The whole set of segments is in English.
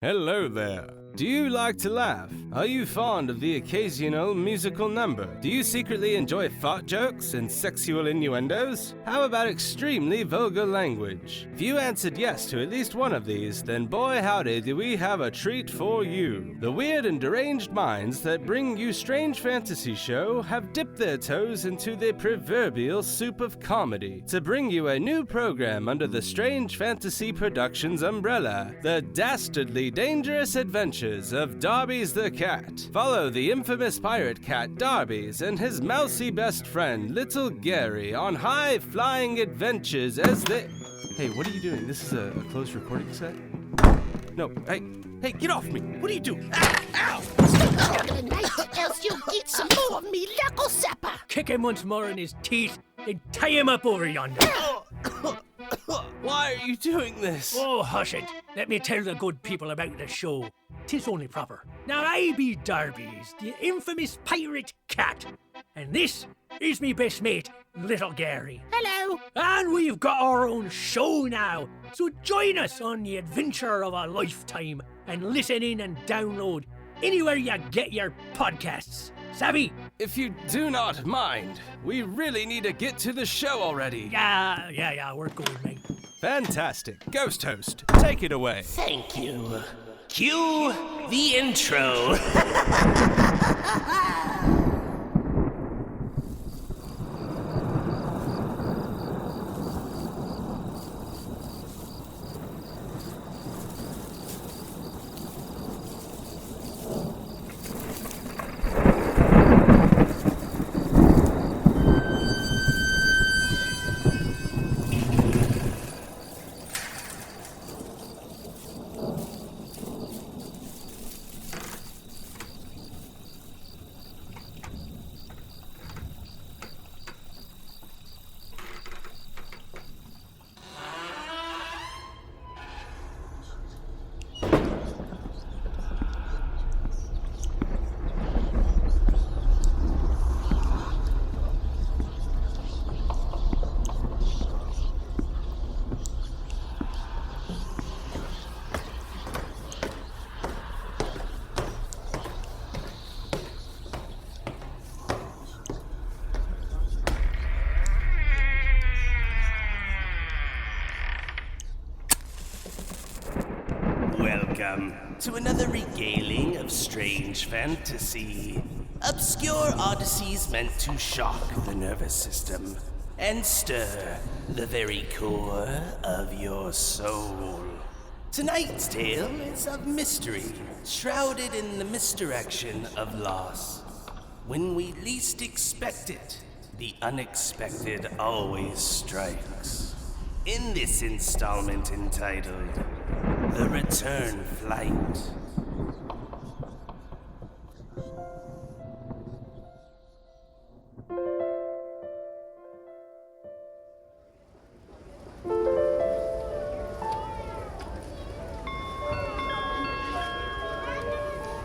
Hello there. Do you like to laugh? Are you fond of the occasional musical number? Do you secretly enjoy fart jokes and sexual innuendos? How about extremely vulgar language? If you answered yes to at least one of these, then boy howdy do we have a treat for you. The weird and deranged minds that bring you Strange Fantasy Show have dipped their toes into the proverbial soup of comedy to bring you a new program under the Strange Fantasy Productions umbrella, The Dastardly Dangerous Adventures of Darby's the Cat. Follow the infamous pirate cat Darby's and his mousy best friend Little Gary on high-flying adventures as they... Hey, what are you doing? This is a closed recording set? No, hey, get off me! What are you doing? Ow! Else you'll get some more of me knuckle sapper! Kick him once more in his teeth, then tie him up over yonder. Why are you doing this? Oh, hush it. Let me tell the good people about the show. 'Tis only proper. Now I be Darby's, the infamous pirate cat. And this is me best mate, Little Gary. Hello! And we've got our own show now. So join us on the adventure of a lifetime and listen in and download anywhere you get your podcasts. Savvy? If you do not mind, we really need to get to the show already. Yeah, we're good, mate. Fantastic. Ghost host, take it away. Thank you. Cue the intro. Welcome to another regaling of strange fantasy. Obscure odysseys meant to shock the nervous system and stir the very core of your soul. Tonight's tale is of mystery, shrouded in the misdirection of loss. When we least expect it, the unexpected always strikes. In this installment entitled The Return Flight.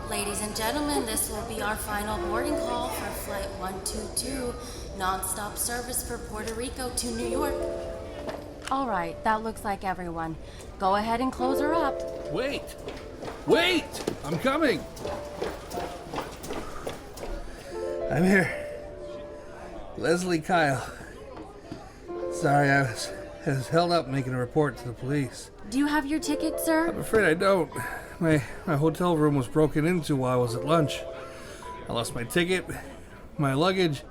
Ladies and gentlemen, this will be our final boarding call for Flight 122, non-stop service for Puerto Rico to New York. All right, that looks like everyone. Go ahead and close her up. Wait! I'm coming! I'm here. Leslie Kyle. Sorry, I was held up making a report to the police. Do you have your ticket, sir? I'm afraid I don't. My hotel room was broken into while I was at lunch. I lost my ticket, my luggage,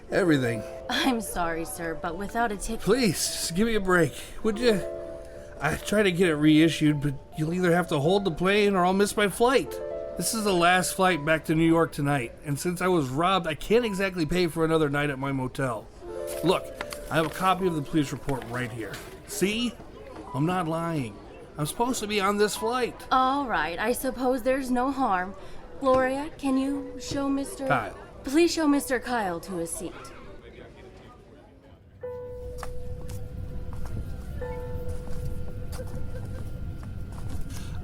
everything. I'm sorry, sir, but without a ticket... Please, just give me a break, would you? I tried to get it reissued, but you'll either have to hold the plane or I'll miss my flight. This is the last flight back to New York tonight, and since I was robbed, I can't exactly pay for another night at my motel. Look, I have a copy of the police report right here. See? I'm not lying. I'm supposed to be on this flight. All right, I suppose there's no harm. Gloria, can you show Mr... Kyle. Please show Mr. Kyle to his seat.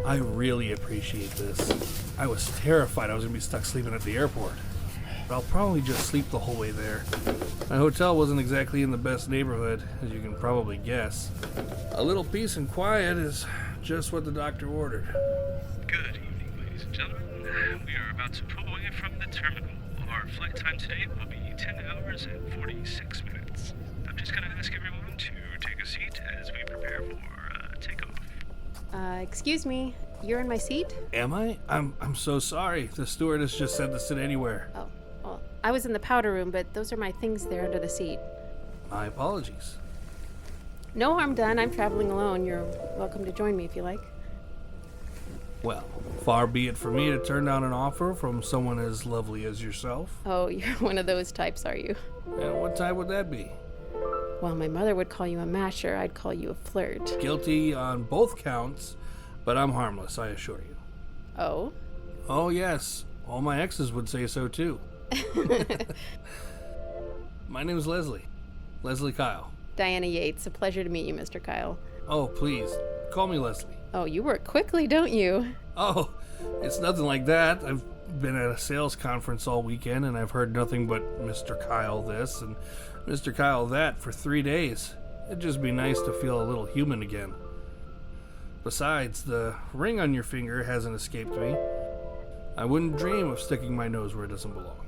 I really appreciate this. I was terrified I was going to be stuck sleeping at the airport. But I'll probably just sleep the whole way there. My hotel wasn't exactly in the best neighborhood, as you can probably guess. A little peace and quiet is just what the doctor ordered. to pull away from the terminal. Our flight time today will be 10 hours and 46 minutes. I'm just going to ask everyone to take a seat as we prepare for takeoff. Excuse me, you're in my seat? Am I? I'm so sorry. The stewardess just said to sit anywhere. Oh, well, I was in the powder room, but those are my things there under the seat. My apologies. No harm done. I'm traveling alone. You're welcome to join me if you like. Well, far be it for me to turn down an offer from someone as lovely as yourself. Oh, you're one of those types, are you? And what type would that be? Well, my mother would call you a masher. I'd call you a flirt. Guilty on both counts, but I'm harmless, I assure you. Oh? Oh, yes. All my exes would say so, too. My name's Leslie. Leslie Kyle. Diana Yates. A pleasure to meet you, Mr. Kyle. Oh, please. Call me Leslie. Oh, you work quickly, don't you? Oh, it's nothing like that. I've been at a sales conference all weekend, and I've heard nothing but Mr. Kyle this and Mr. Kyle that for 3 days. It'd just be nice to feel a little human again. Besides, the ring on your finger hasn't escaped me. I wouldn't dream of sticking my nose where it doesn't belong.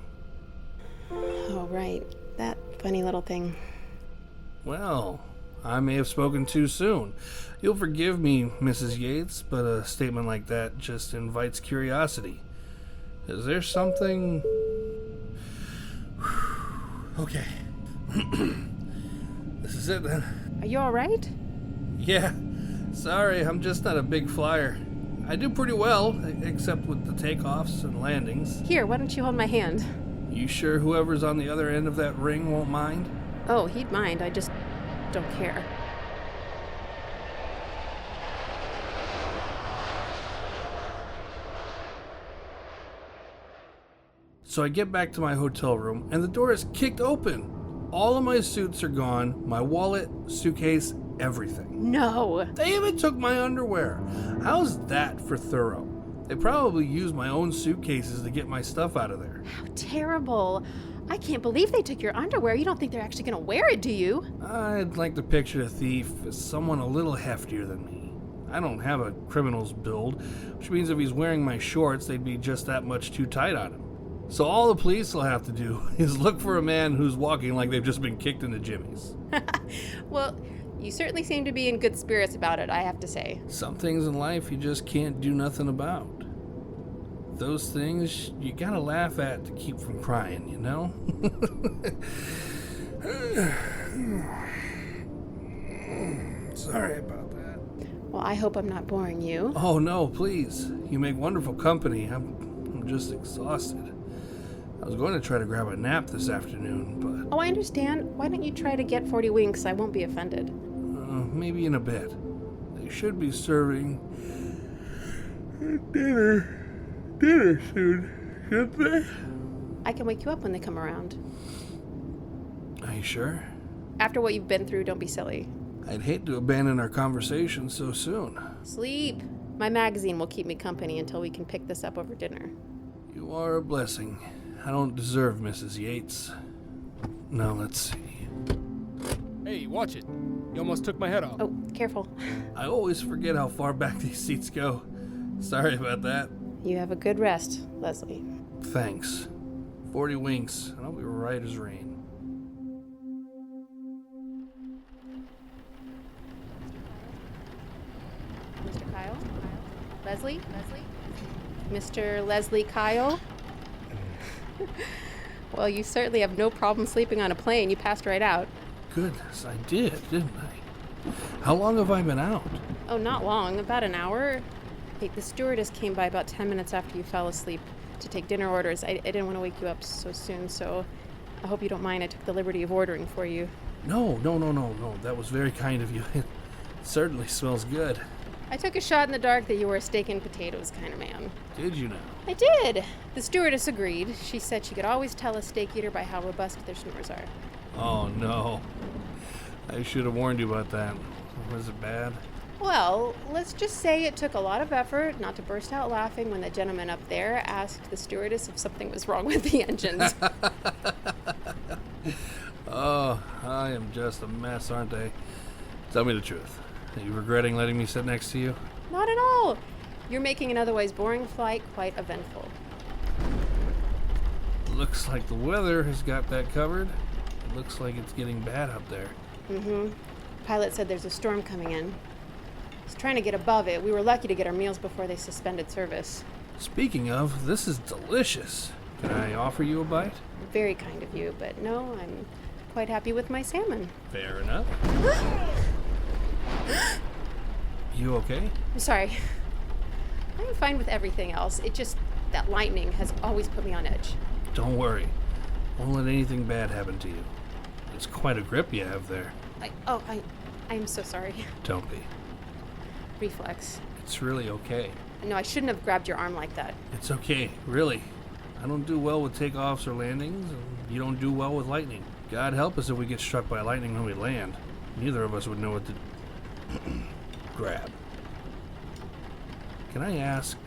Oh, right. That funny little thing. Well, I may have spoken too soon. You'll forgive me, Mrs. Yates, but a statement like that just invites curiosity. Is there something... Okay. This is it then. Are you all right? Yeah. Sorry, I'm just not a big flyer. I do pretty well, except with the takeoffs and landings. Here, why don't you hold my hand? You sure whoever's on the other end of that ring won't mind? Oh, he'd mind. I just don't care. So I get back to my hotel room, and the door is kicked open. All of my suits are gone, my wallet, suitcase, everything. No! They even took my underwear. How's that for thorough? They probably used my own suitcases to get my stuff out of there. How terrible. I can't believe they took your underwear. You don't think they're actually going to wear it, do you? I'd like to picture the thief as someone a little heftier than me. I don't have a criminal's build, which means if he's wearing my shorts, they'd be just that much too tight on him. So all the police will have to do is look for a man who's walking like they've just been kicked in the jimmies. Well, you certainly seem to be in good spirits about it, I have to say. Some things in life you just can't do nothing about. Those things you gotta laugh at to keep from crying, you know? Sorry about that. Well, I hope I'm not boring you. Oh no, please. You make wonderful company. I'm just exhausted. I was going to try to grab a nap this afternoon, but... Oh, I understand. Why don't you try to get 40 winks? I won't be offended. Maybe in a bit. They should be serving dinner soon, shouldn't they? I can wake you up when they come around. Are you sure? After what you've been through, don't be silly. I'd hate to abandon our conversation so soon. Sleep. My magazine will keep me company until we can pick this up over dinner. You are a blessing. I don't deserve Mrs. Yates. Now let's see. Hey, watch it. You almost took my head off. Oh, careful. I always forget how far back these seats go. Sorry about that. You have a good rest, Leslie. Thanks. 40 winks, and I'll be right as rain. Mr. Kyle? Leslie? Mr. Leslie Kyle? Well, you certainly have no problem sleeping on a plane. You passed right out. Goodness, I did, didn't I? How long have I been out? Oh, not long. About an hour. Hey, the stewardess came by about 10 minutes after you fell asleep to take dinner orders. I didn't want to wake you up so soon, so I hope you don't mind. I took the liberty of ordering for you. No. That was very kind of you. It certainly smells good. I took a shot in the dark that you were a steak and potatoes kind of man. Did you know? I did. The stewardess agreed. She said she could always tell a steak eater by how robust their snores are. Oh, no. I should have warned you about that. Was it bad? Well, let's just say it took a lot of effort not to burst out laughing when the gentleman up there asked the stewardess if something was wrong with the engines. Oh, I am just a mess, aren't I? Tell me the truth. Are you regretting letting me sit next to you? Not at all. You're making an otherwise boring flight quite eventful. Looks like the weather has got that covered. It looks like it's getting bad up there. Mm-hmm. Pilot said there's a storm coming in. He's trying to get above it. We were lucky to get our meals before they suspended service. Speaking of, this is delicious. Can I offer you a bite? Very kind of you, but no, I'm quite happy with my salmon. Fair enough. You okay? I'm sorry. I'm fine with everything else. It just, that lightning has always put me on edge. Don't worry. Won't let anything bad happen to you. It's quite a grip you have there. I'm so sorry. Don't be. Reflex. It's really okay. No, I shouldn't have grabbed your arm like that. It's okay, really. I don't do well with takeoffs or landings, and you don't do well with lightning. God help us if we get struck by lightning when we land. Neither of us would know what to grab. Can I ask,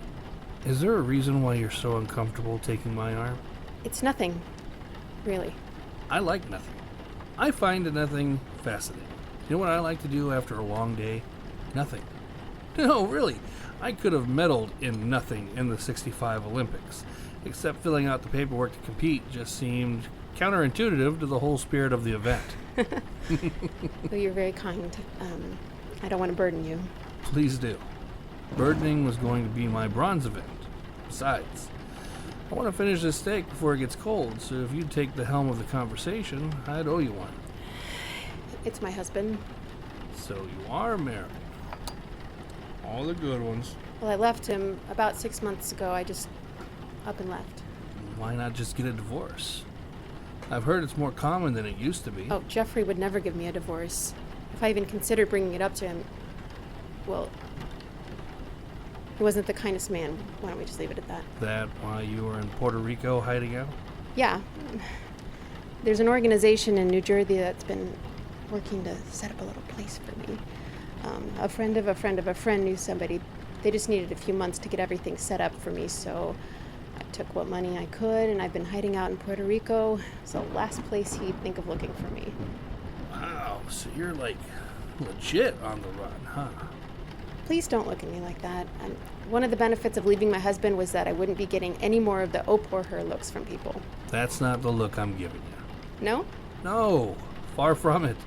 is there a reason why you're so uncomfortable taking my arm? It's nothing. Really. I like nothing. I find nothing fascinating. You know what I like to do after a long day? Nothing. No, really. I could have medaled in nothing in the 65 Olympics, except filling out the paperwork to compete just seemed counterintuitive to the whole spirit of the event. Well, you're very kind. I don't want to burden you. Please do. Burdening was going to be my bronze event. Besides, I want to finish this steak before it gets cold, so if you'd take the helm of the conversation, I'd owe you one. It's my husband. So you are married. All the good ones. Well, I left him about 6 months ago. I just up and left. Why not just get a divorce? I've heard it's more common than it used to be. Oh, Jeffrey would never give me a divorce. If I even considered bringing it up to him, well, he wasn't the kindest man. Why don't we just leave it at that? That why you were in Puerto Rico hiding out? Yeah. There's an organization in New Jersey that's been working to set up a little place for me. A friend of a friend of a friend knew somebody. They just needed a few months to get everything set up for me, so I took what money I could, and I've been hiding out in Puerto Rico. It's the last place he'd think of looking for me. Wow, so you're like legit on the run, huh? Please don't look at me like that. One of the benefits of leaving my husband was that I wouldn't be getting any more of the oh poor her looks from people. That's not the look I'm giving you. No? No, far from it.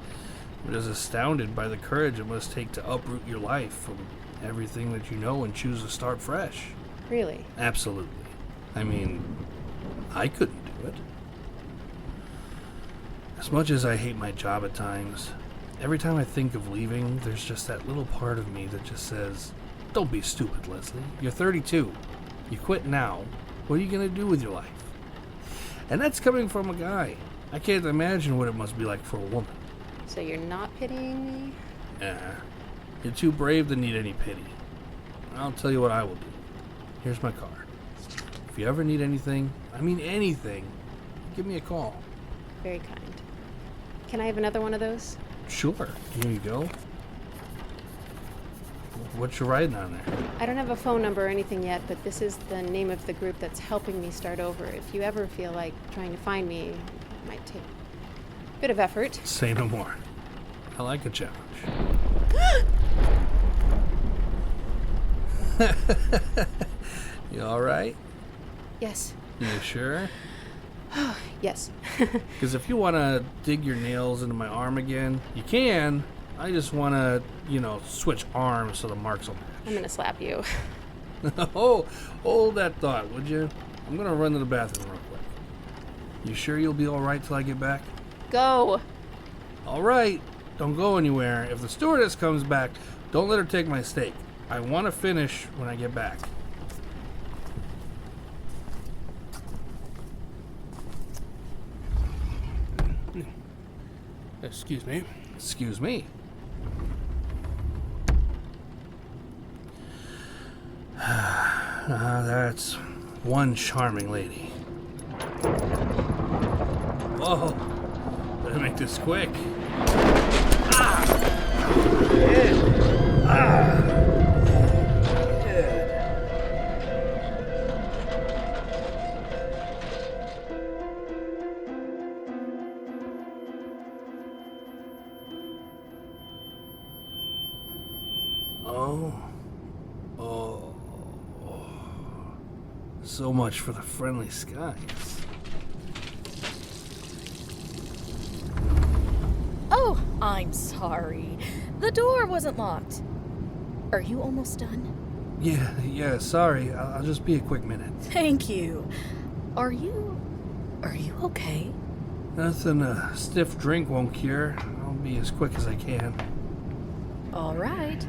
I'm just astounded by the courage it must take to uproot your life from everything that you know and choose to start fresh. Really? Absolutely. I mean, I couldn't do it. As much as I hate my job at times, every time I think of leaving, there's just that little part of me that just says, don't be stupid, Leslie. You're 32. You quit now. What are you going to do with your life? And that's coming from a guy. I can't imagine what it must be like for a woman. So you're not pitying me? Nah. You're too brave to need any pity. I'll tell you what I will do. Here's my card. If you ever need anything, I mean anything, give me a call. Very kind. Can I have another one of those? Sure. Here you go. What you writing on there? I don't have a phone number or anything yet, but this is the name of the group that's helping me start over. If you ever feel like trying to find me, it might take a bit of effort. Say no more. I like a challenge. You all right? Yes. You sure? Yes. Because if you want to dig your nails into my arm again, you can. I just want to, switch arms so the marks will match. I'm gonna slap you. Oh, hold that thought, would you? I'm going to run to the bathroom real quick. You sure you'll be all right till I get back? Go. All right. Don't go anywhere. If the stewardess comes back, don't let her take my steak. I want to finish when I get back. Excuse me. Excuse me. That's one charming lady. Whoa. Better make this quick. So much for the friendly skies. I'm sorry. The door wasn't locked. Are you almost done? Yeah, sorry. I'll just be a quick minute. Thank you. Are you okay? Nothing a stiff drink won't cure. I'll be as quick as I can. All right.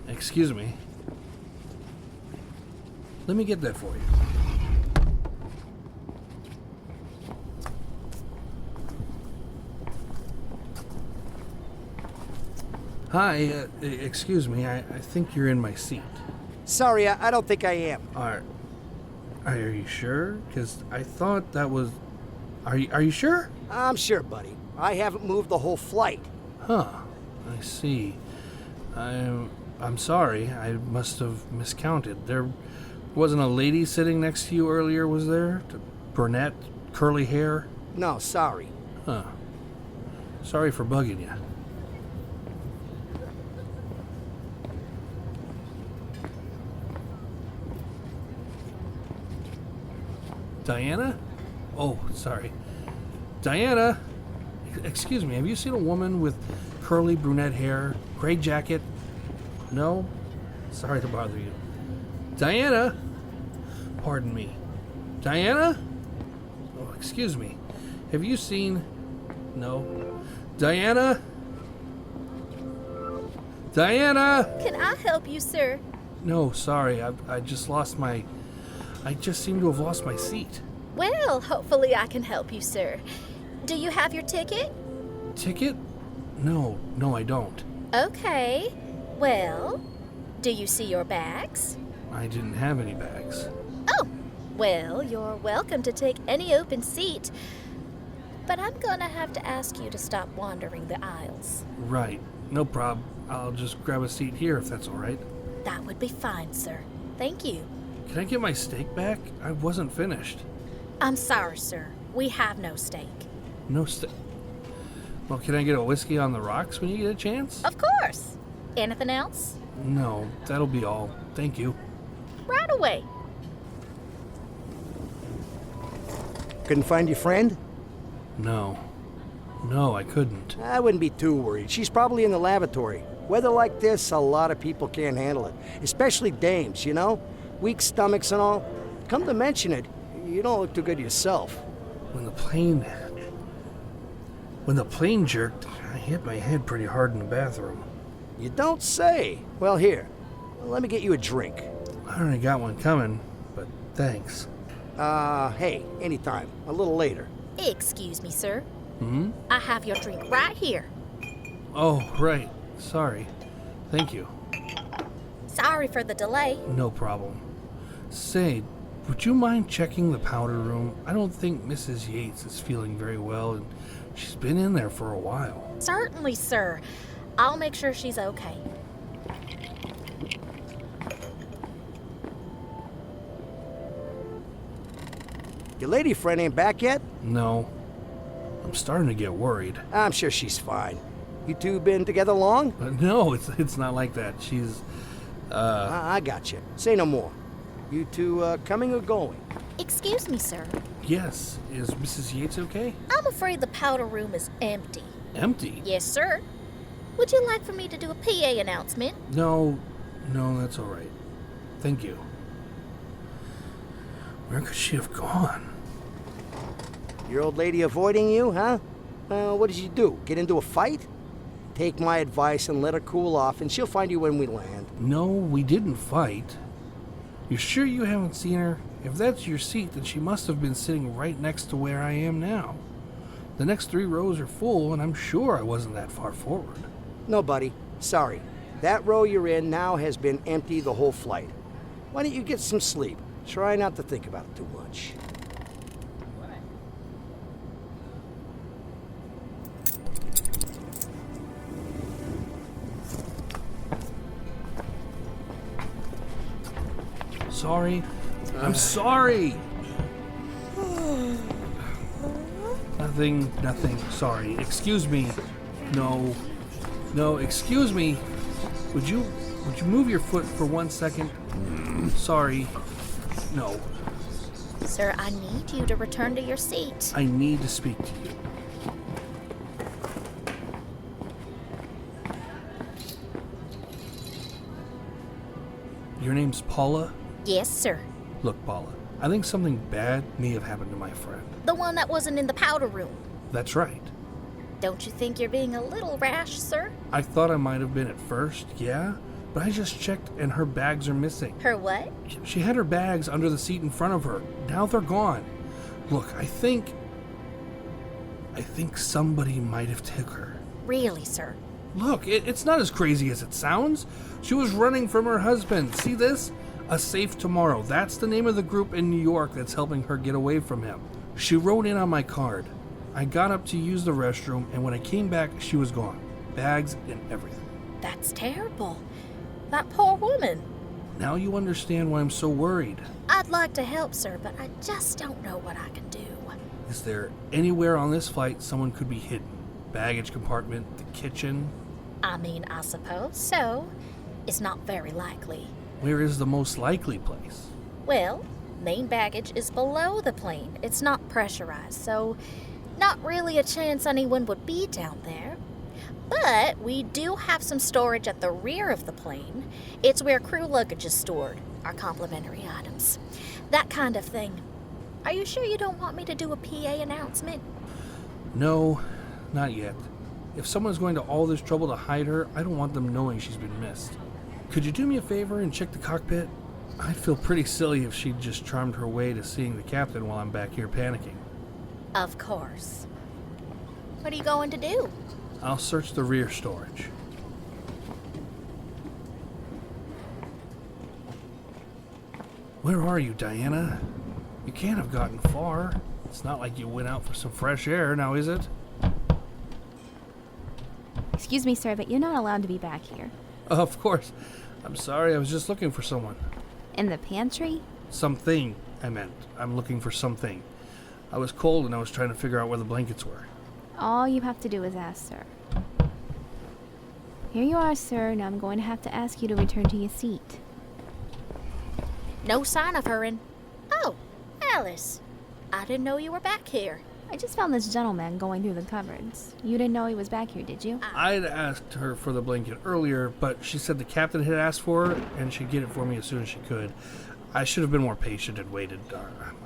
Excuse me. Let me get that for you. Hi, excuse me. I think you're in my seat. Sorry, I don't think I am. Are you sure? Because I thought that was... Are you sure? I'm sure, buddy. I haven't moved the whole flight. Huh. I see. I'm sorry. I must have miscounted. There wasn't a lady sitting next to you earlier, was there? Brunette, curly hair? No, sorry. Huh. Sorry for bugging you. Diana? Oh, sorry. Diana! Excuse me, have you seen a woman with curly brunette hair, gray jacket? No? Sorry to bother you. Diana? Pardon me. Diana? Oh, excuse me. Have you seen... No. Diana? Diana! Can I help you, sir? No, sorry. I just lost my... I just seem to have lost my seat. Well, hopefully I can help you, sir. Do you have your ticket? Ticket? No, I don't. Okay. Well, do you see your bags? I didn't have any bags. Oh, well, you're welcome to take any open seat. But I'm gonna have to ask you to stop wandering the aisles. Right. No prob. I'll just grab a seat here if that's all right. That would be fine, sir. Thank you. Can I get my steak back? I wasn't finished. I'm sorry, sir. We have no steak. No steak? Well, can I get a whiskey on the rocks when you get a chance? Of course. Anything else? No, that'll be all. Thank you. Right away. Couldn't find your friend? No, I couldn't. I wouldn't be too worried. She's probably in the lavatory. Weather like this, a lot of people can't handle it. Especially dames, you know? Weak stomachs and all. Come to mention it, you don't look too good yourself. When the plane jerked, I hit my head pretty hard in the bathroom. You don't say. Well, here. Let me get you a drink. I already got one coming, but thanks. Hey, anytime. A little later. Excuse me, sir. Hmm? I have your drink right here. Oh, right. Sorry. Thank you. Sorry for the delay. No problem. Say, would you mind checking the powder room? I don't think Mrs. Yates is feeling very well, and she's been in there for a while. Certainly, sir. I'll make sure she's okay. Your lady friend ain't back yet? No. I'm starting to get worried. I'm sure she's fine. You two been together long? No, it's not like that. She's, I got you. Say no more. You two, coming or going? Excuse me, sir. Yes. Is Mrs. Yates okay? I'm afraid the powder room is empty. Empty? Yes, sir. Would you like for me to do a PA announcement? No, that's all right. Thank you. Where could she have gone? Your old lady avoiding you, huh? What did you do? Get into a fight? Take my advice and let her cool off, and she'll find you when we land. No, we didn't fight. You sure you haven't seen her? If that's your seat, then she must have been sitting right next to where I am now. The next 3 rows are full, and I'm sure I wasn't that far forward. No, buddy. Sorry. That row you're in now has been empty the whole flight. Why don't you get some sleep? Try not to think about it too much. Sorry. I'm sorry. Nothing. Sorry. Excuse me. No. No, excuse me. Would you move your foot for 1 second? Sorry. No. Sir, I need you to return to your seat. I need to speak to you. Your name's Paula? Yes, sir. Look, Paula, I think something bad may have happened to my friend. The one that wasn't in the powder room. That's right. Don't you think you're being a little rash, sir? I thought I might have been at first, yeah, but I just checked and her bags are missing. Her what? She had her bags under the seat in front of her. Now they're gone. Look, I think somebody might have took her. Really, sir? Look, it's not as crazy as it sounds. She was running from her husband. See this? A Safe Tomorrow. That's the name of the group in New York that's helping her get away from him. She wrote in on my card. I got up to use the restroom, and when I came back, she was gone. Bags and everything. That's terrible. That poor woman. Now you understand why I'm so worried. I'd like to help, sir, but I just don't know what I can do. Is there anywhere on this flight someone could be hidden? Baggage compartment, the kitchen? I mean, I suppose so. It's not very likely. Where is the most likely place? Well, main baggage is below the plane. It's not pressurized, so not really a chance anyone would be down there. But we do have some storage at the rear of the plane. It's where crew luggage is stored, our complimentary items. That kind of thing. Are you sure you don't want me to do a PA announcement? No, not yet. If someone's going to all this trouble to hide her, I don't want them knowing she's been missed. Could you do me a favor and check the cockpit? I'd feel pretty silly if she'd just charmed her way to seeing the captain while I'm back here panicking. Of course. What are you going to do? I'll search the rear storage. Where are you, Diana? You can't have gotten far. It's not like you went out for some fresh air, now is it? Excuse me, sir, but you're not allowed to be back here. Of course. I'm sorry, I was just looking for someone. In the pantry? Something, I meant. I'm looking for something. I was cold and I was trying to figure out where the blankets were. All you have to do is ask, sir. Here you are, sir. Now I'm going to have to ask you to return to your seat. No sign of her in... Oh, Alice. I didn't know you were back here. I just found this gentleman going through the cupboards. You didn't know he was back here, did you? I'd asked her for the blanket earlier, but she said the captain had asked for it, and she'd get it for me as soon as she could. I should have been more patient and waited.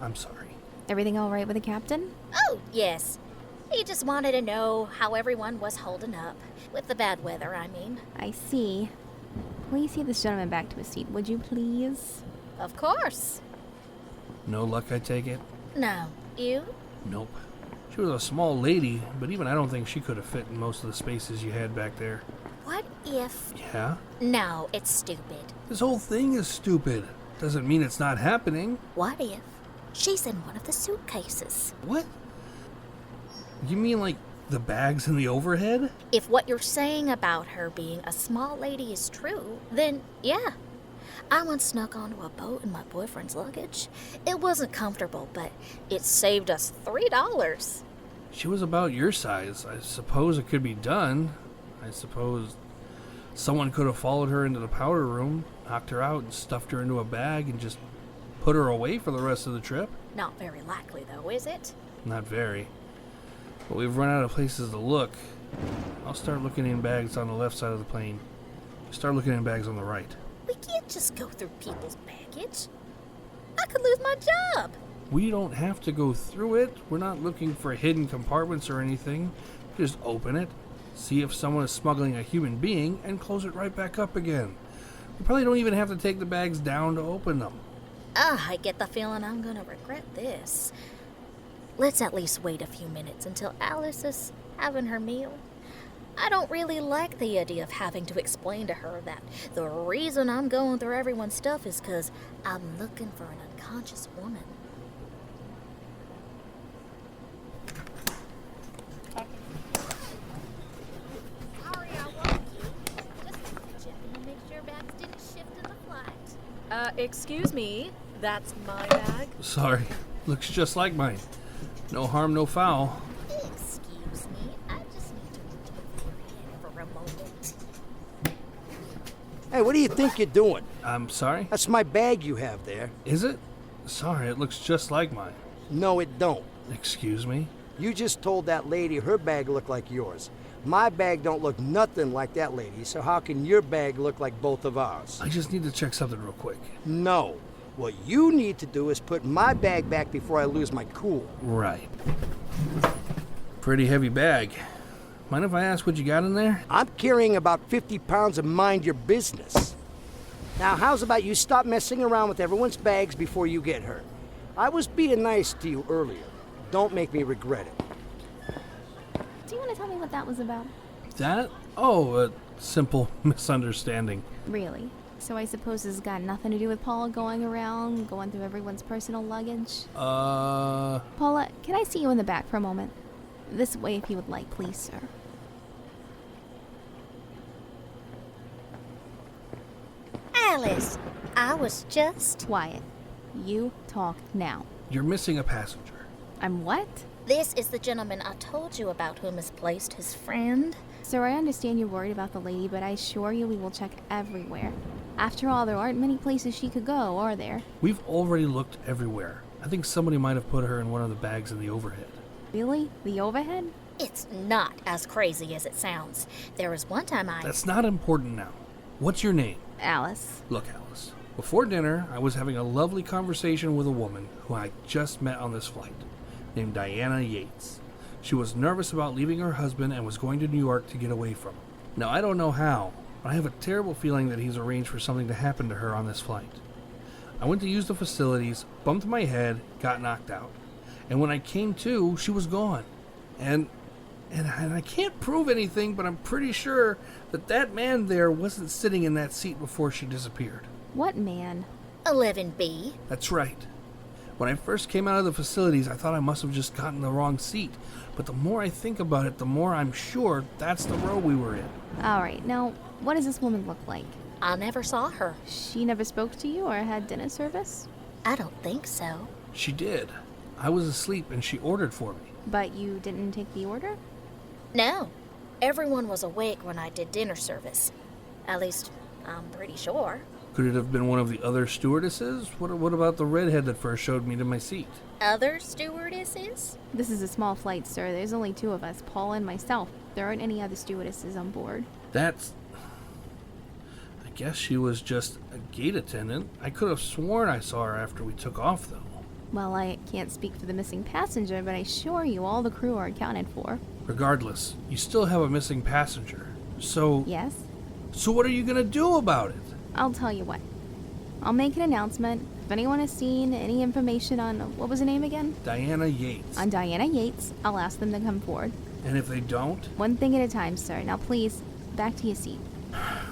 I'm sorry. Everything all right with the captain? Oh, yes. He just wanted to know how everyone was holding up. With the bad weather, I mean. I see. Please see this gentleman back to his seat, would you please? Of course. No luck, I take it? No. You? Nope. She was a small lady, but even I don't think she could have fit in most of the spaces you had back there. What if... Yeah? No, it's stupid. This whole thing is stupid. Doesn't mean it's not happening. What if she's in one of the suitcases? What? You mean like the bags in the overhead? If what you're saying about her being a small lady is true, then yeah. I once snuck onto a boat in my boyfriend's luggage. It wasn't comfortable, but it saved us $3. She was about your size. I suppose it could be done. I suppose someone could have followed her into the powder room, knocked her out, and stuffed her into a bag and just put her away for the rest of the trip. Not very likely, though, is it? Not very. But we've run out of places to look. I'll start looking in bags on the left side of the plane. Start looking in bags on the right. We can't just go through people's baggage. I could lose my job. We don't have to go through it. We're not looking for hidden compartments or anything. Just open it, see if someone is smuggling a human being, and close it right back up again. We probably don't even have to take the bags down to open them. I get the feeling I'm gonna regret this. Let's at least wait a few minutes until Alice is having her meal. I don't really like the idea of having to explain to her that the reason I'm going through everyone's stuff is because I'm looking for an unconscious woman. Sorry, I won't keep. Just checking to make sure bags didn't shift in the flight. Excuse me. That's my bag? Sorry. Looks just like mine. No harm, no foul. Excuse me. I just need to reach over your head for a moment. Hey, what do you think you're doing? I'm sorry? That's my bag you have there. Is it? Sorry, it looks just like mine. No, it don't. Excuse me? You just told that lady her bag looked like yours. My bag don't look nothing like that lady, so how can your bag look like both of ours? I just need to check something real quick. No. What you need to do is put my bag back before I lose my cool. Right. Pretty heavy bag. Mind if I ask what you got in there? I'm carrying about 50 pounds of mind your business. Now, how's about you stop messing around with everyone's bags before you get hurt? I was being nice to you earlier. Don't make me regret it. Do you want to tell me what that was about? That? Oh, a simple misunderstanding. Really? So I suppose this has got nothing to do with Paula going around, going through everyone's personal luggage? Paula, can I see you in the back for a moment? This way if you would like, please, sir. Alice, I was just... Quiet. You talk now. You're missing a passenger. I'm what? This is the gentleman I told you about who misplaced his friend. Sir, I understand you're worried about the lady, but I assure you we will check everywhere. After all, there aren't many places she could go, are there? We've already looked everywhere. I think somebody might have put her in one of the bags in the overhead. Really? The overhead? It's not as crazy as it sounds. There was one time That's not important now. What's your name? Alice. Look, Alice. Before dinner, I was having a lovely conversation with a woman who I just met on this flight, named Diana Yates. She was nervous about leaving her husband and was going to New York to get away from him. Now, I don't know how, but I have a terrible feeling that he's arranged for something to happen to her on this flight. I went to use the facilities, bumped my head, got knocked out. And when I came to, she was gone. And I can't prove anything, but I'm pretty sure that man there wasn't sitting in that seat before she disappeared. What man? 11B. That's right. When I first came out of the facilities, I thought I must have just gotten the wrong seat. But the more I think about it, the more I'm sure that's the row we were in. All right, now, what does this woman look like? I never saw her. She never spoke to you or had dinner service? I don't think so. She did. I was asleep and she ordered for me. But you didn't take the order? No. Everyone was awake when I did dinner service. At least, I'm pretty sure. Could it have been one of the other stewardesses? What about the redhead that first showed me to my seat? Other stewardesses? This is a small flight, sir. There's only two of us, Paul and myself. There aren't any other stewardesses on board. I guess she was just a gate attendant. I could have sworn I saw her after we took off, though. Well, I can't speak for the missing passenger, but I assure you all the crew are accounted for. Regardless, you still have a missing passenger. So... Yes? So what are you gonna do about it? I'll tell you what. I'll make an announcement. If anyone has seen any information on... What was her name again? Diana Yates. On Diana Yates, I'll ask them to come forward. And if they don't? One thing at a time, sir. Now please, back to your seat.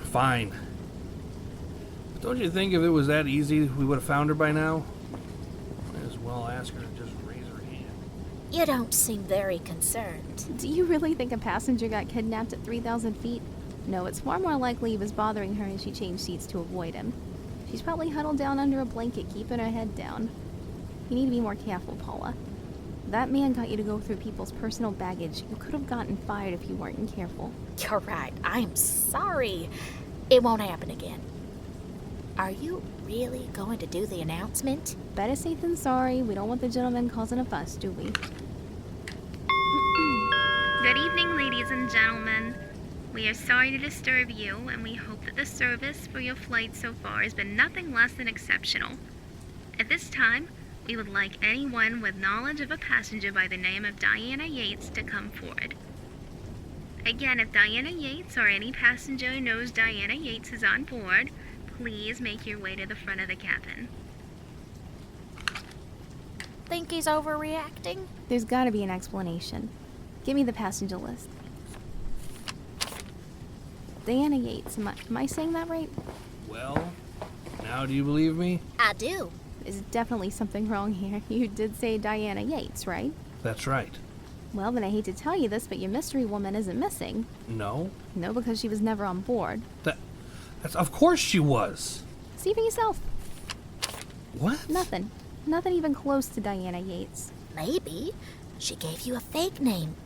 Fine. But don't you think if it was that easy, we would have found her by now? Might as well ask her to just raise her hand. You don't seem very concerned. Do you really think a passenger got kidnapped at 3,000 feet? No, it's far more likely he was bothering her as she changed seats to avoid him. She's probably huddled down under a blanket, keeping her head down. You need to be more careful, Paula. That man got you to go through people's personal baggage. You could have gotten fired if you weren't careful. You're right. I'm sorry. It won't happen again. Are you really going to do the announcement? Better safe than sorry. We don't want the gentleman causing a fuss, do we? Good evening, ladies and gentlemen. We are sorry to disturb you, and we hope that the service for your flight so far has been nothing less than exceptional. At this time, we would like anyone with knowledge of a passenger by the name of Diana Yates to come forward. Again, if Diana Yates or any passenger knows Diana Yates is on board, please make your way to the front of the cabin. Think he's overreacting? There's gotta be an explanation. Give me the passenger list. Diana Yates, am I saying that right? Well, now do you believe me? I do. There's definitely something wrong here. You did say Diana Yates, right? That's right. Well, then I hate to tell you this, but your mystery woman isn't missing. No? No, because she was never on board. That's of course she was. See for yourself. What? Nothing. Nothing even close to Diana Yates. Maybe she gave you a fake name.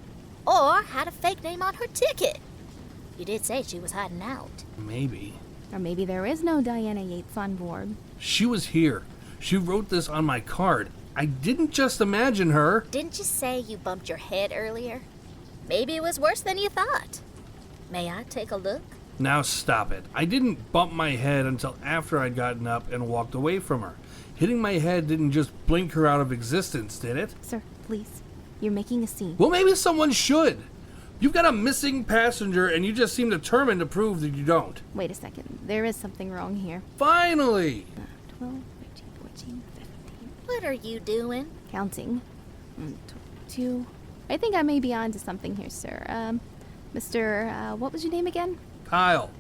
Or had a fake name on her ticket. You did say she was hiding out. Maybe. Or maybe there is no Diana Yates on board. She was here. She wrote this on my card. I didn't just imagine her. Didn't you say you bumped your head earlier? Maybe it was worse than you thought. May I take a look? Now stop it. I didn't bump my head until after I'd gotten up and walked away from her. Hitting my head didn't just blink her out of existence, did it? Sir, please. You're making a scene. Well, maybe someone should. You've got a missing passenger and you just seem determined to prove that you don't. Wait a second. There is something wrong here. Finally! 12, 13, 14, 15. What are you doing? Counting. 22. I think I may be on to something here, sir. Mr. What was your name again? Kyle.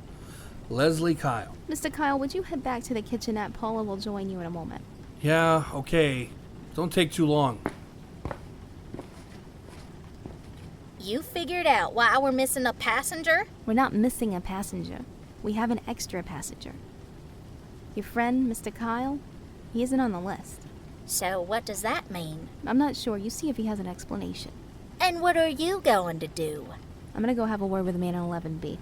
Leslie Kyle. Mr. Kyle, would you head back to the kitchenette? Paula will join you in a moment. Yeah, okay. Don't take too long. You figured out why we're missing a passenger? We're not missing a passenger. We have an extra passenger. Your friend, Mr. Kyle, he isn't on the list. So what does that mean? I'm not sure. You see if he has an explanation. And what are you going to do? I'm gonna go have a word with the man on 11B.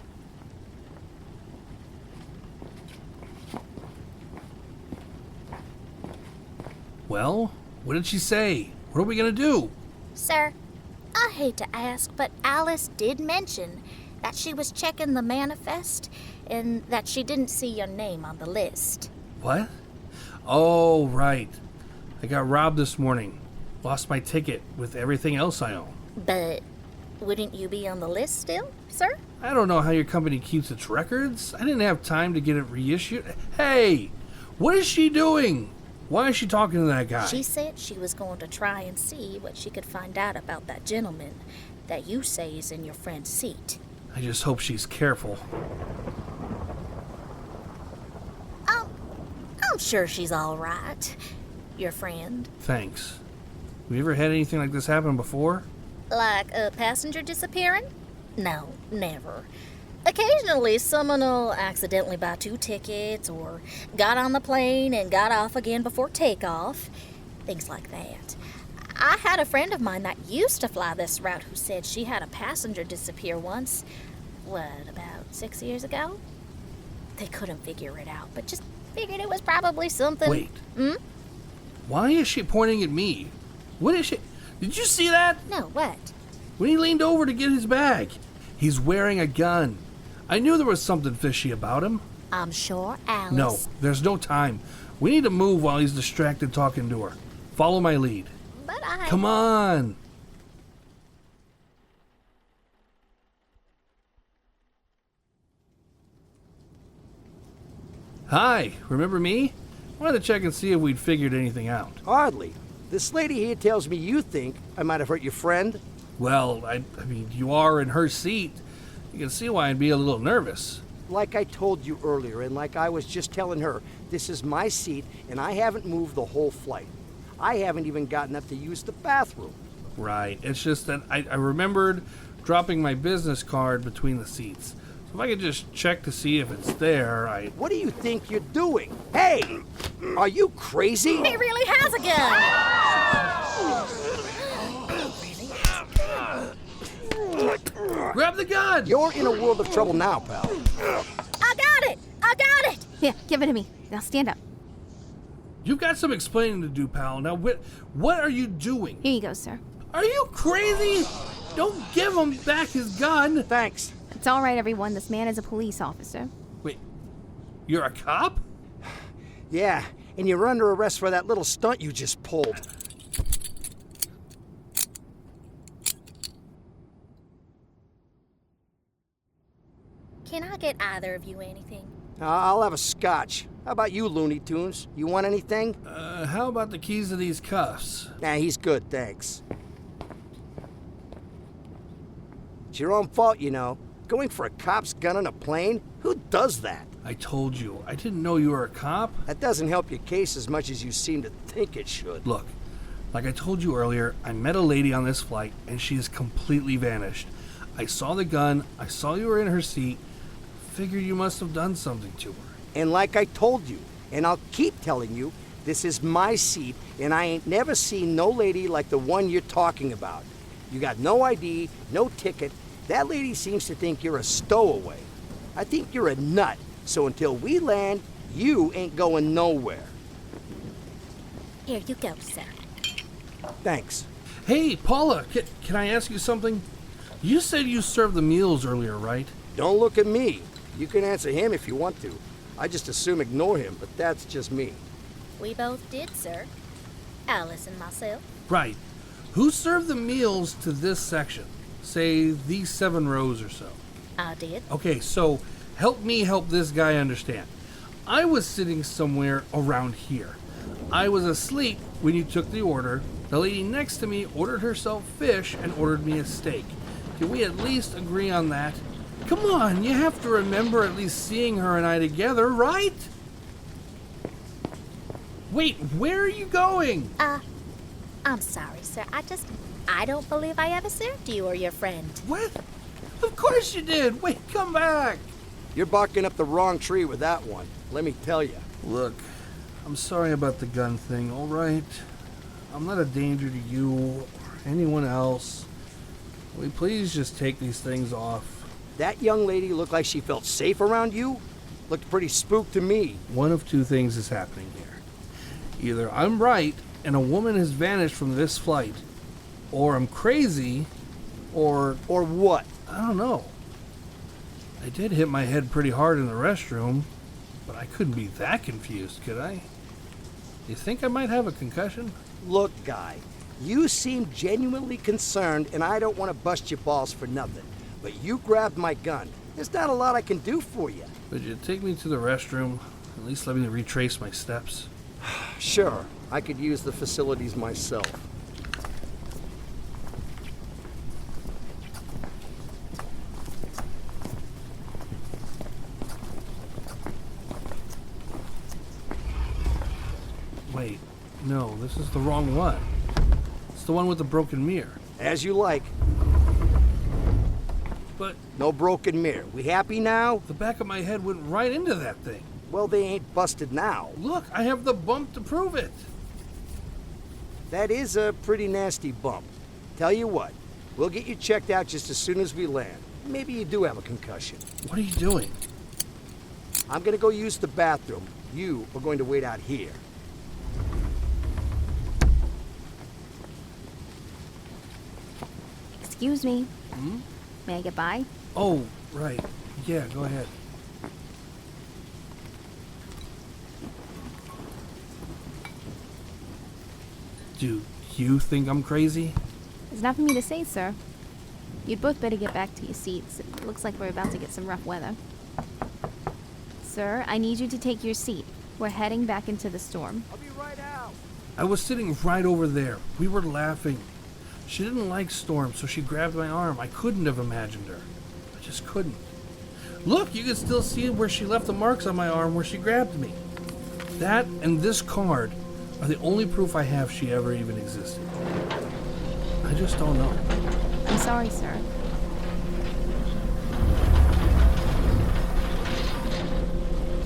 Well, what did she say? What are we gonna do? Sir, I hate to ask, but Alice did mention that she was checking the manifest and that she didn't see your name on the list. What? Oh, right. I got robbed this morning. Lost my ticket with everything else I own. But wouldn't you be on the list still, sir? I don't know how your company keeps its records. I didn't have time to get it reissued. Hey, what is she doing? Why is she talking to that guy? She said she was going to try and see what she could find out about that gentleman that you say is in your friend's seat. I just hope she's careful. I'm sure she's all right, your friend. Thanks. Have you ever had anything like this happen before? Like a passenger disappearing? No, never. Occasionally, someone will accidentally buy 2 tickets or got on the plane and got off again before takeoff. Things like that. I had a friend of mine that used to fly this route who said she had a passenger disappear once. What, about 6 years ago? They couldn't figure it out, but just figured it was probably something. Wait. Why is she pointing at me? What is she... Did you see that? No, what? When he leaned over to get his bag. He's wearing a gun. I knew there was something fishy about him. I'm sure Alice... No, there's no time. We need to move while he's distracted talking to her. Follow my lead. But I... Come on! Hi, remember me? Wanted to check and see if we'd figured anything out. Hardly. This lady here tells me you think I might have hurt your friend. Well, I mean, you are in her seat. You can see why I'd be a little nervous. Like I told you earlier, and like I was just telling her, this is my seat, and I haven't moved the whole flight. I haven't even gotten up to use the bathroom. Right. It's just that I remembered dropping my business card between the seats. So if I could just check to see if it's there, What do you think you're doing? Hey! Are you crazy? He really has a gun! Grab the gun! You're in a world of trouble now, pal. I got it! I got it! Here, give it to me. Now stand up. You've got some explaining to do, pal. Now, what are you doing? Here you go, sir. Are you crazy? Don't give him back his gun. Thanks. It's all right, everyone. This man is a police officer. Wait, you're a cop? Yeah, and you're under arrest for that little stunt you just pulled. Can I get either of you anything? I'll have a scotch. How about you, Looney Tunes? You want anything? How about the keys to these cuffs? Nah, he's good, thanks. It's your own fault, you know. Going for a cop's gun on a plane? Who does that? I told you, I didn't know you were a cop. That doesn't help your case as much as you seem to think it should. Look, like I told you earlier, I met a lady on this flight, and she has completely vanished. I saw the gun, I saw you were in her seat, figured you must have done something to her. And like I told you, and I'll keep telling you, this is my seat, and I ain't never seen no lady like the one you're talking about. You got no ID, no ticket. That lady seems to think you're a stowaway. I think you're a nut, So until we land, you ain't going nowhere. Here you go, sir. Thanks. Hey, Paula, can I ask you something? You said you served the meals earlier, right? Don't look at me. You can answer him if you want to. I just assume ignore him, but that's just me. We both did, sir. Alice and myself. Right. Who served the meals to this section? Say, these 7 rows or so. I did. Okay, so help me help this guy understand. I was sitting somewhere around here. I was asleep when you took the order. The lady next to me ordered herself fish and ordered me a steak. Can we at least agree on that? Come on, you have to remember at least seeing her and I together, right? Wait, where are you going? I'm sorry, sir. I don't believe I ever served you or your friend. What? Of course you did. Wait, come back. You're barking up the wrong tree with that one, let me tell you. Look, I'm sorry about the gun thing, all right? I'm not a danger to you or anyone else. Will you please just take these things off? That young lady looked like she felt safe around you? Looked pretty spooked to me. One of two things is happening here. Either I'm right and a woman has vanished from this flight, or I'm crazy, or what? I don't know. I did hit my head pretty hard in the restroom, but I couldn't be that confused, could I? You think I might have a concussion? Look, guy, you seem genuinely concerned, and I don't want to bust your balls for nothing. But you grabbed my gun. There's not a lot I can do for you. Would you take me to the restroom? At least let me retrace my steps. Sure, I could use the facilities myself. Wait, no, this is the wrong one. It's the one with the broken mirror. As you like. But no broken mirror. We happy now? The back of my head went right into that thing. Well, they ain't busted now. Look, I have the bump to prove it. That is a pretty nasty bump. Tell you what, we'll get you checked out just as soon as we land. Maybe you do have a concussion. What are you doing? I'm gonna go use the bathroom. You are going to wait out here. Excuse me. May I get by? Oh, right. Yeah, go ahead. Do you think I'm crazy? It's not for me to say, sir. You'd both better get back to your seats. It looks like we're about to get some rough weather. Sir, I need you to take your seat. We're heading back into the storm. I'll be right out. I was sitting right over there. We were laughing. She didn't like storms, so she grabbed my arm. I couldn't have imagined her. I just couldn't. Look, you can still see where she left the marks on my arm where she grabbed me. That and this card are the only proof I have she ever even existed. I just don't know. I'm sorry, sir.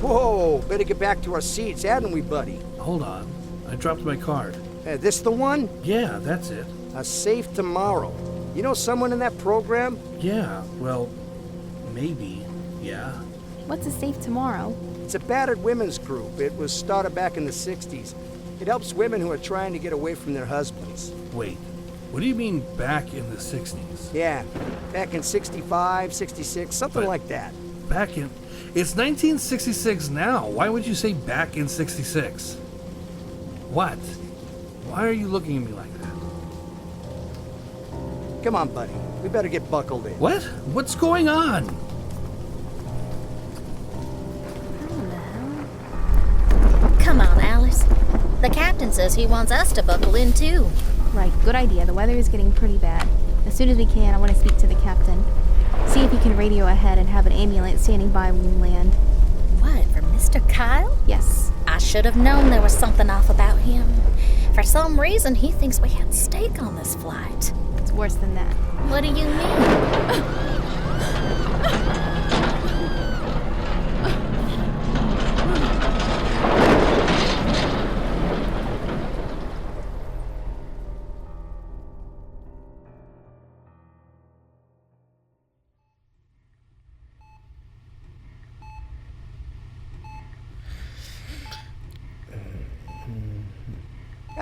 Whoa, better get back to our seats, hadn't we, buddy? Hold on. I dropped my card. This the one? Yeah, that's it. A safe tomorrow. You know someone in that program? Yeah, well, maybe, yeah. What's a safe tomorrow? It's a battered women's group. It was started back in the 60s. It helps women who are trying to get away from their husbands. Wait, what do you mean back in the 60s? Yeah, back in 65, 66, something like that. Back in... It's 1966 now. Why would you say back in 66? What? Why are you looking at me like that? Come on, buddy. We better get buckled in. What? What's going on? Come on, Alice. The captain says he wants us to buckle in too. Right, good idea. The weather is getting pretty bad. As soon as we can, I want to speak to the captain. See if he can radio ahead and have an ambulance standing by when we land. What, for Mr. Kyle? Yes. I should have known there was something off about him. For some reason, he thinks we had steak on this flight. It's worse than that. What do you mean?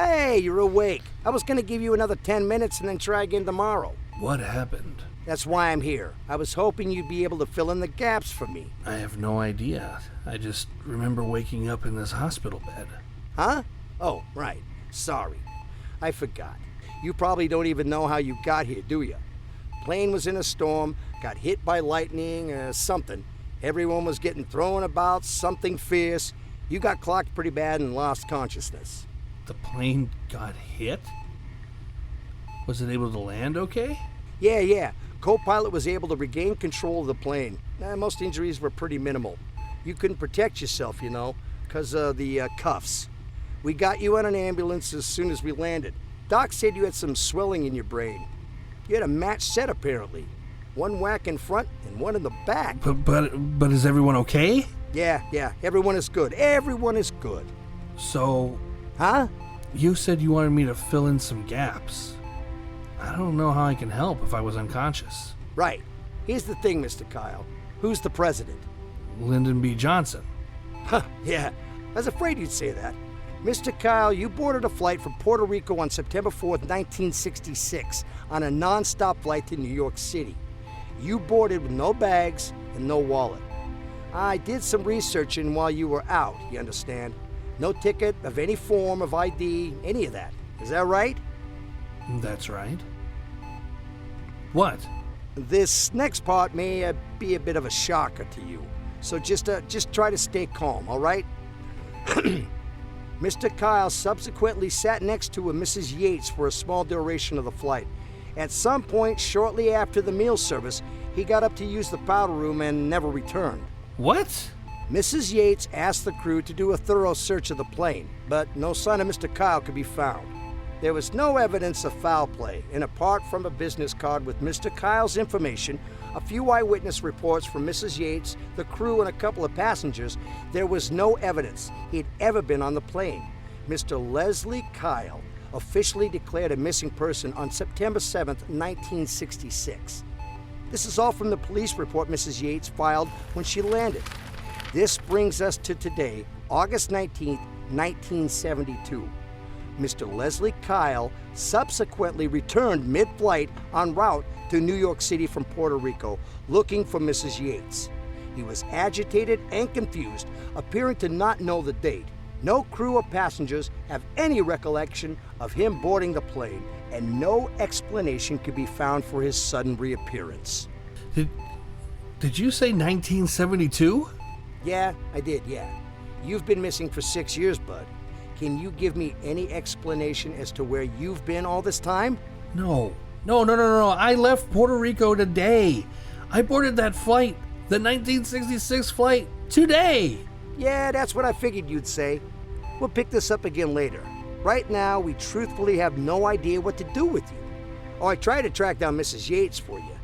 Hey, you're awake. I was gonna give you another 10 minutes and then try again tomorrow. What happened? That's why I'm here. I was hoping you'd be able to fill in the gaps for me. I have no idea. I just remember waking up in this hospital bed. Huh? Oh, right. Sorry. I forgot. You probably don't even know how you got here, do you? Plane was in a storm, got hit by lightning or something. Everyone was getting thrown about, something fierce. You got clocked pretty bad and lost consciousness. The plane got hit? Was it able to land okay? Yeah. Co-pilot was able to regain control of the plane. Most injuries were pretty minimal. You couldn't protect yourself, you know, because of the cuffs. We got you on an ambulance as soon as we landed. Doc said you had some swelling in your brain. You had a matched set, apparently. One whack in front and one in the back. But is everyone okay? Yeah. Everyone is good. Everyone is good. So... Huh? You said you wanted me to fill in some gaps. I don't know how I can help if I was unconscious. Right. Here's the thing, Mr. Kyle. Who's the president? Lyndon B. Johnson. Huh, yeah. I was afraid you'd say that. Mr. Kyle, you boarded a flight from Puerto Rico on September 4th, 1966, on a non-stop flight to New York City. You boarded with no bags and no wallet. I did some researching while you were out, you understand? No ticket of any form of ID, any of that. Is that right? That's right. What? This next part may be a bit of a shocker to you, so just try to stay calm, all right? Mr. Kyle subsequently sat next to a Mrs. Yates for a small duration of the flight. At some point shortly after the meal service, he got up to use the powder room and never returned. What? Mrs. Yates asked the crew to do a thorough search of the plane, but no sign of Mr. Kyle could be found. There was no evidence of foul play, and apart from a business card with Mr. Kyle's information, a few eyewitness reports from Mrs. Yates, the crew, and a couple of passengers, there was no evidence he'd ever been on the plane. Mr. Leslie Kyle officially declared a missing person on September 7th, 1966. This is all from the police report Mrs. Yates filed when she landed. This brings us to today, August 19th, 1972. Mr. Leslie Kyle subsequently returned mid-flight en route to New York City from Puerto Rico, looking for Mrs. Yates. He was agitated and confused, appearing to not know the date. No crew or passengers have any recollection of him boarding the plane, and no explanation could be found for his sudden reappearance. Did you say 1972? Yeah, I did, yeah. You've been missing for 6 years, bud. Can you give me any explanation as to where you've been all this time? No. I left Puerto Rico today. I boarded that flight, the 1966 flight, today. Yeah, that's what I figured you'd say. We'll pick this up again later. Right now, we truthfully have no idea what to do with you. Oh, I tried to track down Mrs. Yates for you.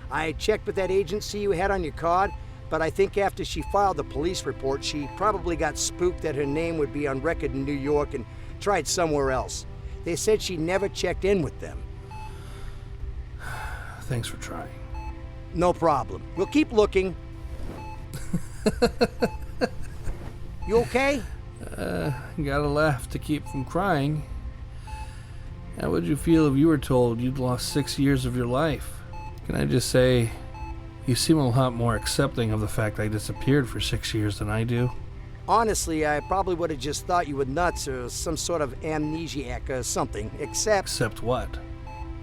I checked with that agency you had on your card, but I think after she filed the police report, she probably got spooked that her name would be on record in New York and tried somewhere else. They said she never checked in with them. Thanks for trying. No problem. We'll keep looking. You okay? Gotta laugh to keep from crying. How would you feel if you were told you'd lost 6 years of your life? Can I just say, you seem a lot more accepting of the fact I disappeared for 6 years than I do. Honestly, I probably would have just thought you were nuts or some sort of amnesiac or something, except... Except what?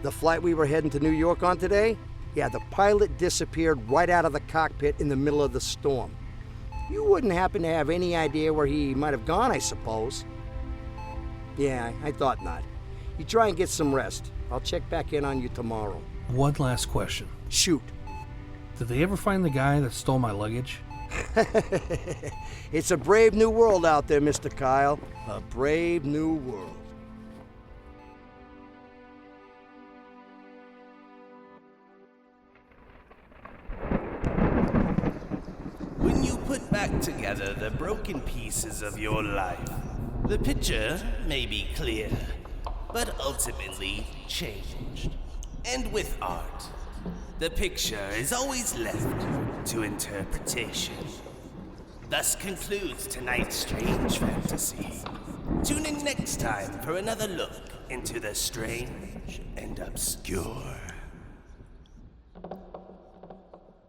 The flight we were heading to New York on today? Yeah, the pilot disappeared right out of the cockpit in the middle of the storm. You wouldn't happen to have any idea where he might have gone, I suppose. Yeah, I thought not. You try and get some rest. I'll check back in on you tomorrow. One last question. Shoot. Did they ever find the guy that stole my luggage? It's a brave new world out there, Mr. Kyle. A brave new world. When you put back together the broken pieces of your life, the picture may be clear, but ultimately changed. And with art, the picture is always left to interpretation. Thus concludes tonight's strange fantasy. Tune in next time for another look into the strange and obscure.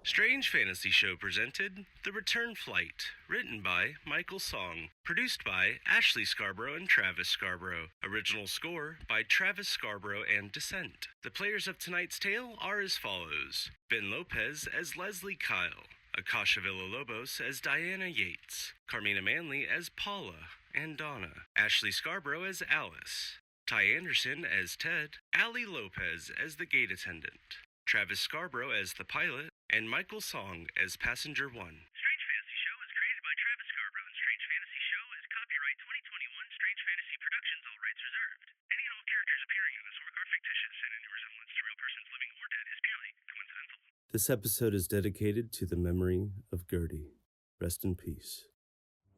Strange Fantasy Show presented The Return Flight, written by Michael Song, produced by Ashley Scarbro and Travis Scarbro, original score by Travis Scarbro and Dyssent. The players of tonight's tale are as follows: Ben Lopez as Leslie Kyle, Akasha Villalobos as Diana Yates, Carmina Manley as Paula and Donna, Ashley Scarbro as Alice, Ty Anderson as Ted, Allie Lopez as the gate attendant, Travis Scarbro as the pilot, and Michael Song as Passenger 1. Strange Fantasy Show is created by Travis Scarbro, and Strange Fantasy Show is copyright 2021 Strange Fantasy Productions, all rights reserved. Any and all characters appearing in this work are fictitious, and any resemblance to real persons living or dead is purely coincidental. This episode is dedicated to the memory of Gertie. Rest in peace.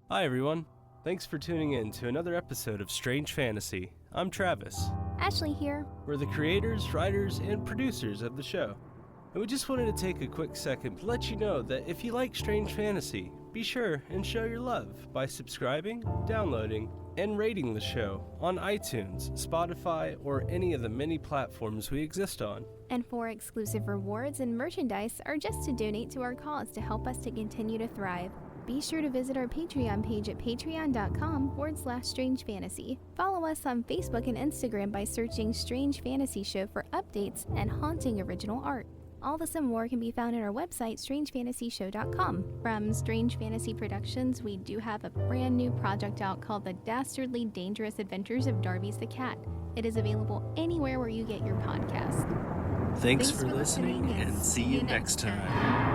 Hi everyone. Thanks for tuning in to another episode of Strange Fantasy. I'm Travis. Ashley here. We're the creators, writers, and producers of the show. And we just wanted to take a quick second to let you know that if you like Strange Fantasy, be sure and show your love by subscribing, downloading, and rating the show on iTunes, Spotify, or any of the many platforms we exist on. And for exclusive rewards and merchandise, or just to donate to our cause to help us to continue to thrive, be sure to visit our Patreon page at patreon.com/strangefantasy. Follow us on Facebook and Instagram by searching Strange Fantasy Show for updates and haunting original art. All this and more can be found at our website, strangefantasyshow.com. From Strange Fantasy Productions, we do have a brand new project out called The Dastardly Dangerous Adventures of Darby's the Cat. It is available anywhere where you get your podcast. Thanks for listening, and see you next time.